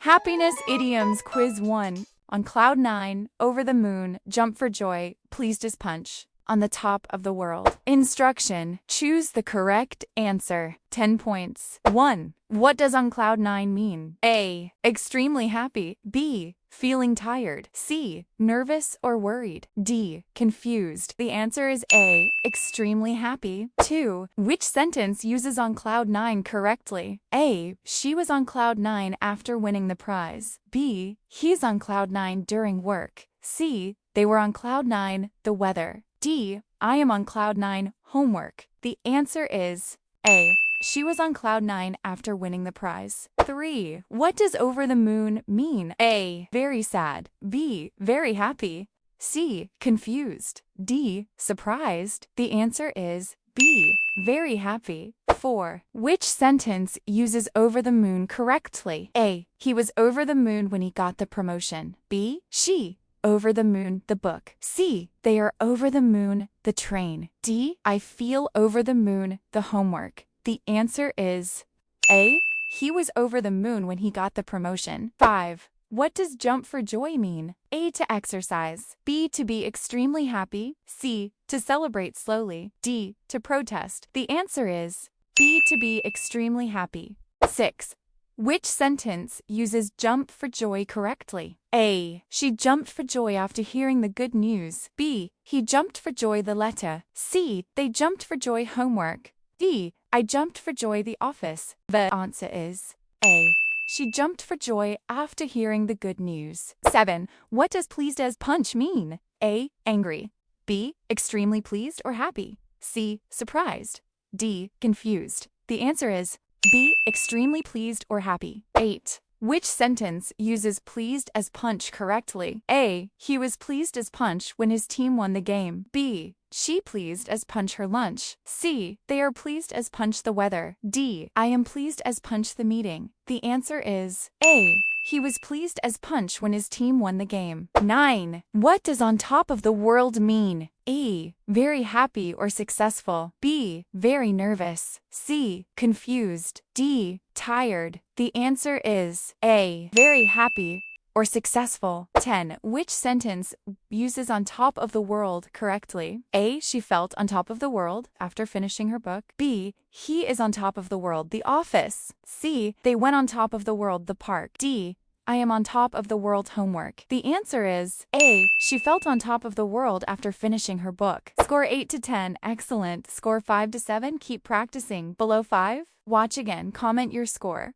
Happiness Idioms Quiz 1. On cloud 9, over the moon, jump for joy, pleased as punch. On the top of the world. Instruction. Choose the correct answer. 10 points. 1. What does on cloud 9 mean? A. Extremely happy. B. Feeling tired. C. Nervous or worried. D. Confused. The answer is A. Extremely happy. 2. Which sentence uses on cloud 9 correctly? A. She was on cloud 9 after winning the prize. B. He's on cloud 9 during work. C. They were on cloud 9, the weather. D. I am on cloud 9, homework. The answer is A. She was on cloud 9 after winning the prize. 3. What does over the moon mean? A. Very sad. B. Very happy. C. Confused. D. Surprised. The answer is B. Very happy. 4. Which sentence uses over the moon correctly? A. He was over the moon when he got the promotion. B. She over the moon, the book. C. They are over the moon, the train. D. I feel over the moon, the homework. The answer is A. He was over the moon when he got the promotion. 5. What does jump for joy mean? A. To exercise. B. To be extremely happy. C. To celebrate slowly. D. To protest. The answer is B. To be extremely happy. 6. Which sentence uses jump for joy correctly? A. She jumped for joy after hearing the good news. B. He jumped for joy the letter. C. They jumped for joy homework. D. I jumped for joy the office. The answer is A. She jumped for joy after hearing the good news. 7. What does pleased as punch mean? A. Angry. B. Extremely pleased or happy. C. Surprised. D. Confused. The answer is B. Extremely pleased or happy. 8. Which sentence uses pleased as punch correctly? A. He was pleased as punch when his team won the game. B. She pleased as punch her lunch. C. They are pleased as punch the weather. D. I am pleased as punch the meeting. The answer is A. He was pleased as punch when his team won the game. 9. What does on top of the world mean? A. Very happy or successful. B. Very nervous. C. Confused. D. Tired. The answer is A. Very happy or successful. 10. Which sentence uses on top of the world correctly? A. She felt on top of the world after finishing her book. B. He is on top of the world, the office. C. They went on top of the world, the park. D. I am on top of the world, homework. The answer is A. She felt on top of the world after finishing her book. Score 8 to 10. Excellent. Score 5 to 7. Keep practicing. Below 5? Watch again. Comment your score.